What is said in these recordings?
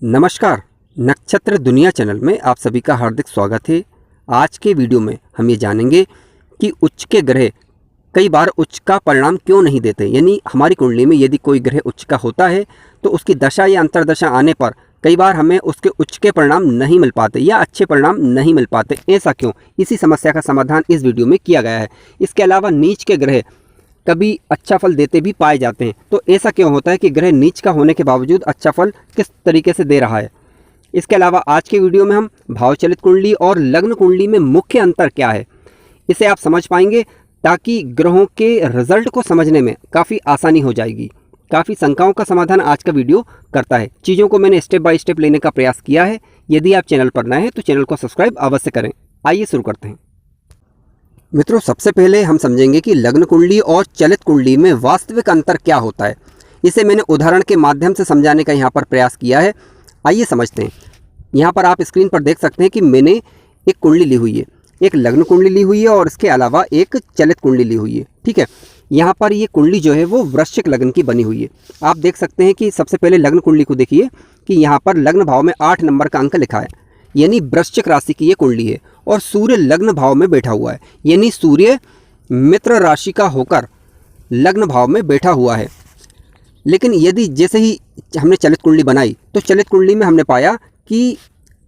नमस्कार, नक्षत्र दुनिया चैनल में आप सभी का हार्दिक स्वागत है। आज के वीडियो में हम ये जानेंगे कि उच्च के ग्रह कई बार उच्च का परिणाम क्यों नहीं देते। यानी हमारी कुंडली में यदि कोई ग्रह उच्च का होता है तो उसकी दशा या अंतर्दशा आने पर कई बार हमें उसके उच्च के परिणाम नहीं मिल पाते या अच्छे परिणाम नहीं मिल पाते। ऐसा क्यों? इसी समस्या का समाधान इस वीडियो में किया गया है। इसके अलावा नीच के ग्रह कभी अच्छा फल देते भी पाए जाते हैं, तो ऐसा क्यों होता है कि ग्रह नीच का होने के बावजूद अच्छा फल किस तरीके से दे रहा है। इसके अलावा आज के वीडियो में हम भावचलित कुंडली और लग्न कुंडली में मुख्य अंतर क्या है इसे आप समझ पाएंगे, ताकि ग्रहों के रिजल्ट को समझने में काफ़ी आसानी हो जाएगी। काफ़ी शंकाओं का समाधान आज का वीडियो करता है। चीज़ों को मैंने स्टेप बाय स्टेप लेने का प्रयास किया है। यदि आप चैनल पर नए हैं तो चैनल को सब्सक्राइब अवश्य करें। आइए शुरू करते हैं। मित्रों, सबसे पहले हम समझेंगे कि लग्न कुंडली और चलित कुंडली में वास्तविक अंतर क्या होता है। इसे मैंने उदाहरण के माध्यम से समझाने का यहाँ पर प्रयास किया है। आइए समझते हैं। यहाँ पर आप स्क्रीन पर देख सकते हैं कि मैंने एक कुंडली ली हुई है, एक लग्न कुंडली ली हुई है और इसके अलावा एक चलित कुंडली ली हुई है। ठीक है, यहाँ पर ये कुंडली जो है वो वृश्चिक लग्न की बनी हुई है। आप देख सकते हैं कि सबसे पहले लग्न कुंडली को देखिए कि यहाँ पर लग्न भाव में 8 नंबर का अंक लिखा है, यानी वृश्चिक राशि की ये कुंडली है और सूर्य लग्न भाव में बैठा हुआ है, यानी सूर्य मित्र राशि का होकर लग्न भाव में बैठा हुआ है। लेकिन यदि जैसे ही हमने चलित कुंडली बनाई तो चलित कुंडली में हमने पाया कि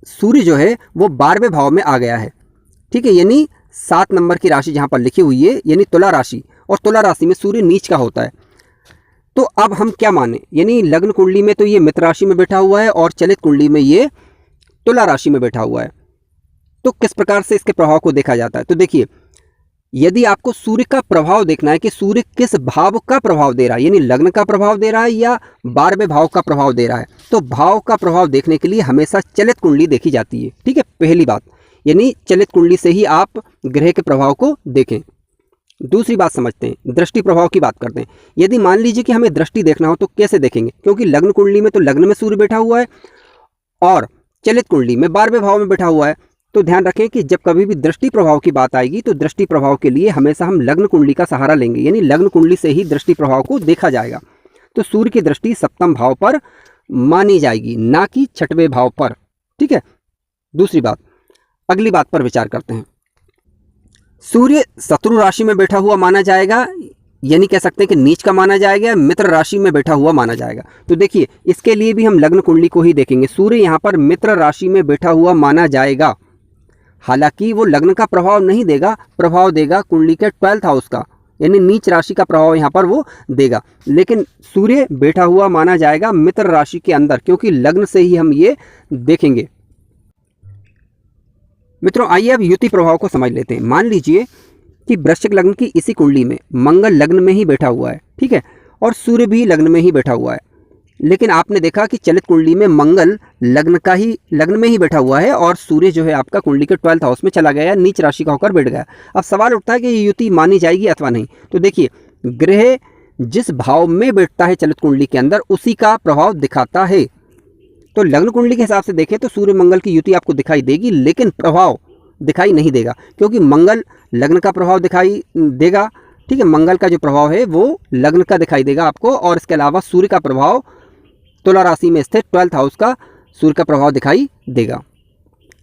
सूर्य जो है वो 12वें भाव में आ गया है। ठीक है, यानी 7 नंबर की राशि जहाँ पर लिखी हुई है यानी तुला राशि, और तुला राशि में सूर्य नीच का होता है। तो अब हम क्या माने, यानी लग्न कुंडली में तो ये मित्र राशि में बैठा हुआ है और चलित कुंडली में ये तुला राशि में बैठा हुआ है। तो किस प्रकार से इसके प्रभाव को देखा जाता है, तो देखिए, यदि आपको सूर्य का प्रभाव देखना है कि सूर्य किस भाव का प्रभाव दे रहा है, यानी लग्न का प्रभाव दे रहा है या 12वें भाव का प्रभाव दे रहा है, तो भाव का प्रभाव देखने के लिए हमेशा चलित कुंडली देखी जाती है। ठीक है, पहली बात, यानी चलित कुंडली से ही आप ग्रह के प्रभाव को देखें। दूसरी बात समझते हैं, दृष्टि प्रभाव की बात करते हैं। यदि मान लीजिए कि हमें दृष्टि देखना हो तो कैसे देखेंगे, क्योंकि लग्न कुंडली में तो लग्न में सूर्य बैठा हुआ है और चलित कुंडली में 12वें भाव में बैठा हुआ है। तो ध्यान रखें कि जब कभी भी दृष्टि प्रभाव की बात आएगी तो दृष्टि प्रभाव के लिए हमेशा हम लग्न कुंडली का सहारा लेंगे, यानी लग्न कुंडली से ही दृष्टि प्रभाव को देखा जाएगा। तो सूर्य की दृष्टि 7वें भाव पर मानी जाएगी, ना कि 6वें भाव पर। ठीक है, दूसरी बात, अगली बात पर विचार करते हैं। सूर्य शत्रु राशि में बैठा हुआ माना जाएगा, यानी कह सकते हैं कि नीच का माना जाएगा, मित्र राशि में बैठा हुआ माना जाएगा। तो देखिए, इसके लिए भी हम लग्न कुंडली को ही देखेंगे। सूर्य यहाँ पर मित्र राशि में बैठा हुआ माना जाएगा, हालांकि वो लग्न का प्रभाव नहीं देगा, प्रभाव देगा कुंडली के 12th हाउस का, यानी नीच राशि का प्रभाव यहाँ पर वो देगा। लेकिन सूर्य बैठा हुआ माना जाएगा मित्र राशि के अंदर, क्योंकि लग्न से ही हम ये देखेंगे। मित्रों, आइए अब युति प्रभाव को समझ लेते हैं। मान लीजिए कि वृश्चिक लग्न की इसी कुंडली में मंगल लग्न में ही बैठा हुआ है, ठीक है, और सूर्य भी लग्न में ही बैठा हुआ है। लेकिन आपने देखा कि चलित कुंडली में मंगल लग्न में ही बैठा हुआ है और सूर्य जो है आपका कुंडली के 12th हाउस में चला गया, नीच राशि का होकर बैठ गया। अब सवाल उठता है कि ये युति मानी जाएगी अथवा नहीं। तो देखिए, ग्रह जिस भाव में बैठता है चलित कुंडली के अंदर उसी का प्रभाव दिखाता है। तो लग्न कुंडली के हिसाब से देखें तो सूर्य मंगल की युति आपको दिखाई देगी, लेकिन प्रभाव दिखाई नहीं देगा, क्योंकि मंगल लग्न का प्रभाव दिखाई देगा। ठीक है, मंगल का जो प्रभाव है वो लग्न का दिखाई देगा आपको, और इसके अलावा सूर्य का प्रभाव तुला राशि में स्थित 12th हाउस का सूर्य का प्रभाव दिखाई देगा।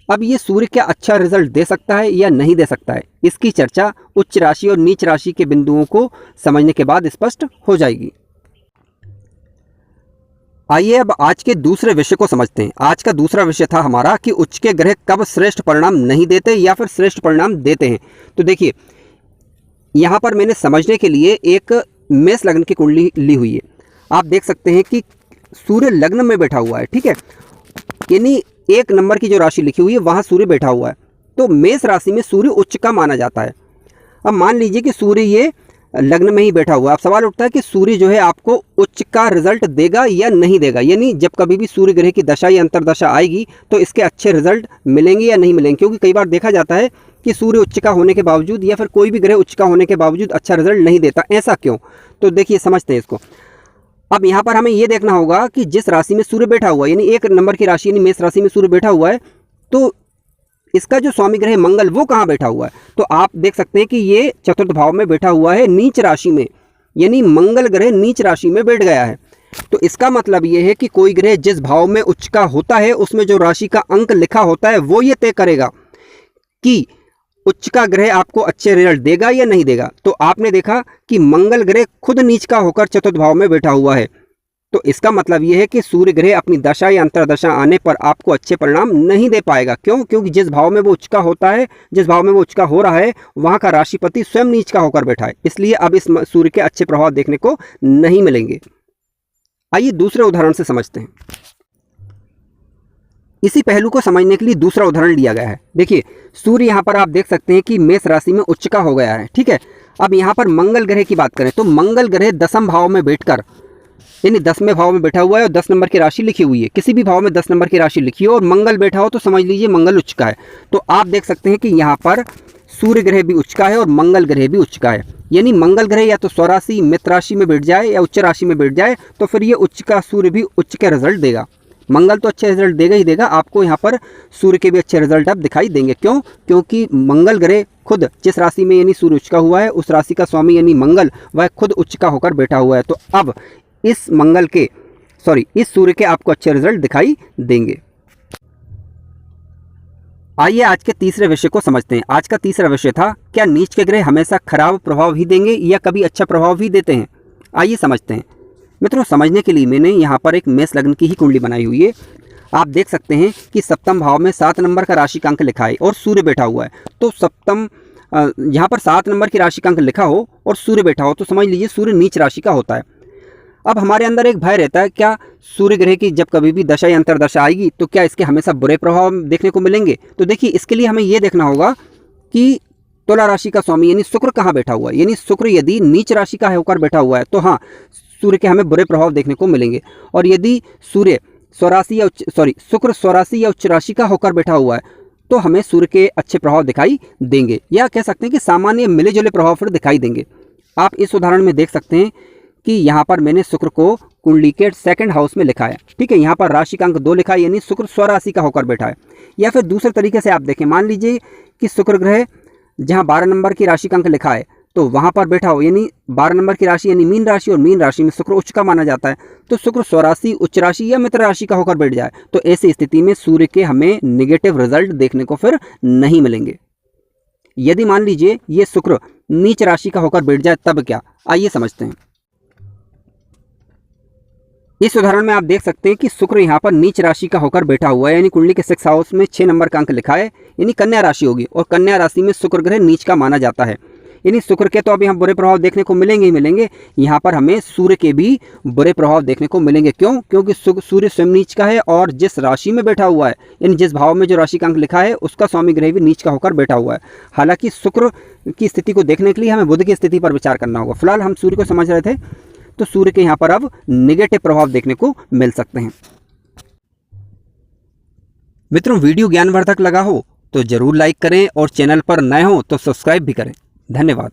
अब ये सूर्य क्या अच्छा रिजल्ट दे सकता है या नहीं दे सकता है, इसकी चर्चा उच्च राशि और नीच राशि के बिंदुओं को समझने के बाद स्पष्ट हो जाएगी। आइए अब आज के दूसरे विषय को समझते हैं। आज का दूसरा विषय था हमारा कि उच्च के ग्रह कब श्रेष्ठ परिणाम नहीं देते या फिर श्रेष्ठ परिणाम देते हैं। तो देखिए, यहाँ पर मैंने समझने के लिए एक मेष लग्न की कुंडली ली हुई है। आप देख सकते हैं कि सूर्य लग्न में बैठा हुआ है। ठीक है, यानी 1 नंबर की जो राशि लिखी हुई है वहाँ सूर्य बैठा हुआ है। तो मेष राशि में सूर्य उच्च का माना जाता है। अब मान लीजिए कि सूर्य ये लग्न में ही बैठा हुआ है। अब सवाल उठता है कि सूर्य जो है आपको उच्च का रिजल्ट देगा या नहीं देगा, यानी जब कभी भी सूर्य ग्रह की दशा या अंतरदशा आएगी तो इसके अच्छे रिजल्ट मिलेंगे या नहीं मिलेंगे। क्योंकि कई बार देखा जाता है कि सूर्य उच्च का होने के बावजूद या फिर कोई भी ग्रह उच्च का होने के बावजूद अच्छा रिजल्ट नहीं देता। ऐसा क्यों? तो देखिए, समझते हैं इसको। अब यहाँ पर हमें ये देखना होगा कि जिस राशि में सूर्य बैठा हुआ है, यानी 1 नंबर की राशि यानी मेष राशि में सूर्य बैठा हुआ है, तो इसका जो स्वामी ग्रह मंगल वो कहाँ बैठा हुआ है। तो आप देख सकते हैं कि ये 4th भाव में बैठा हुआ है नीच राशि में, यानी मंगल ग्रह नीच राशि में बैठ गया है। तो इसका मतलब ये है कि कोई ग्रह जिस भाव में उच्च का होता है उसमें जो राशि का अंक लिखा होता है वो ये तय करेगा कि उच्च का ग्रह आपको अच्छे रिजल्ट देगा या नहीं देगा। तो आपने देखा कि मंगल ग्रह खुद नीच का होकर चतुर्थ भाव में बैठा हुआ है, तो इसका मतलब यह है कि सूर्य ग्रह अपनी दशा या अंतर्दशा आने पर आपको अच्छे परिणाम नहीं दे पाएगा। क्यों? क्योंकि जिस भाव में वो उच्च का होता है, जिस भाव में वो उच्च का हो रहा है, वहां का राशिपति स्वयं नीच का होकर बैठा है, इसलिए अब इस सूर्य के अच्छे प्रभाव देखने को नहीं मिलेंगे। आइए दूसरे उदाहरण से समझते हैं। इसी पहलू को समझने के लिए दूसरा उदाहरण लिया गया है। देखिए, सूर्य यहाँ पर आप देख सकते हैं कि मेष राशि में उच्च का हो गया है, ठीक है। अब यहाँ पर मंगल ग्रह की बात करें तो मंगल ग्रह 10वें भाव में बैठकर, यानी 10वें भाव में बैठा हुआ है और 10 नंबर की राशि लिखी हुई है। किसी भी भाव में 10 नंबर की राशि लिखी हो और मंगल बैठा हो तो समझ लीजिए मंगल उच्च का है। तो आप देख सकते हैं कि यहाँ पर सूर्य ग्रह भी उच्च का है और मंगल ग्रह भी उच्च का है। यानी मंगल ग्रह या तो स्वराशि मित्र राशि में बैठ जाए या उच्च राशि में बैठ जाए तो फिर ये उच्च का सूर्य भी उच्च के रिजल्ट देगा। मंगल तो अच्छे रिजल्ट देगा ही देगा, आपको यहाँ पर सूर्य के भी अच्छे रिजल्ट अब दिखाई देंगे। क्यों? क्योंकि मंगल ग्रह खुद जिस राशि में यानी सूर्य उच्च का हुआ है उस राशि का स्वामी यानी मंगल वह खुद उच्च का होकर बैठा हुआ है। तो अब इस सूर्य के आपको अच्छे रिजल्ट दिखाई देंगे। आइए आज के तीसरे विषय को समझते हैं। आज का तीसरा विषय था, क्या नीच के ग्रह हमेशा खराब प्रभाव ही देंगे या कभी अच्छा प्रभाव भी देते हैं? आइए समझते हैं। मित्रों, समझने के लिए मैंने यहाँ पर एक मेष लग्न की ही कुंडली बनाई हुई है। आप देख सकते हैं कि सप्तम भाव में 7 नंबर का राशि का अंक लिखा है और सूर्य बैठा हुआ है। तो यहाँ पर 7 नंबर की राशि का अंक लिखा हो और सूर्य बैठा हो तो समझ लीजिए सूर्य नीच राशि का होता है। अब हमारे अंदर एक भय रहता है, क्या सूर्य ग्रह की जब कभी भी दशा या अंतर्दशा आएगी तो क्या इसके हमेशा बुरे प्रभाव देखने को मिलेंगे? तो देखिए, इसके लिए हमें यह देखना होगा कि तुला राशि का स्वामी यानी शुक्र कहाँ बैठा हुआ है। यानी शुक्र यदि नीच राशि का होकर बैठा हुआ है तो हाँ, सूर्य के हमें बुरे प्रभाव देखने को मिलेंगे। और यदि शुक्र स्वराशि या उच्च राशि का होकर बैठा हुआ है तो हमें सूर्य के अच्छे प्रभाव दिखाई देंगे, या कह सकते हैं कि सामान्य मिले जुले प्रभाव फिर दिखाई देंगे। आप इस उदाहरण में देख सकते हैं कि यहाँ पर मैंने शुक्र को कुंडली के 2nd हाउस में लिखा है, ठीक है। यहाँ पर राशि का अंक 2 लिखा है, यानी शुक्र स्वराशि का होकर बैठा है। या फिर दूसरे तरीके से आप देखें, मान लीजिए कि शुक्र ग्रह जहाँ 12 नंबर की राशि का अंक लिखा है तो वहाँ पर बैठा हो, यानी 12 नंबर की राशि यानी मीन राशि, और मीन राशि में शुक्र उच्च का माना जाता है। तो शुक्र स्वराशि, उच्च राशि या मित्र राशि का होकर बैठ जाए तो ऐसी स्थिति में सूर्य के हमें निगेटिव रिजल्ट देखने को फिर नहीं मिलेंगे। यदि मान लीजिए ये शुक्र नीच राशि का होकर बैठ जाए तब क्या? आइए समझते हैं। इस उदाहरण में आप देख सकते हैं कि शुक्र यहाँ पर नीच राशि का होकर बैठा हुआ है, यानी कुंडली के 6 हाउस में 6 नंबर का अंक लिखा है, यानी कन्या राशि होगी और कन्या राशि में शुक्र ग्रह नीच का माना जाता है। यानी शुक्र के तो अभी हम बुरे प्रभाव देखने को मिलेंगे ही मिलेंगे, यहाँ पर हमें सूर्य के भी बुरे प्रभाव देखने को मिलेंगे। क्यों? क्योंकि सूर्य स्वयं नीच का है और जिस राशि में बैठा हुआ है, यानी जिस भाव में जो राशि का अंक लिखा है उसका स्वामी ग्रह भी नीच का होकर बैठा हुआ है। हालांकि शुक्र की स्थिति को देखने के लिए हमें बुध की स्थिति पर विचार करना होगा। फिलहाल हम सूर्य को समझ रहे थे, तो सूर्य के यहाँ पर अब नेगेटिव प्रभाव देखने को मिल सकते हैं। मित्रों, वीडियो ज्ञानवर्धक लगा हो तो जरूर लाइक करें और चैनल पर नए हो तो सब्सक्राइब भी करें। धन्यवाद।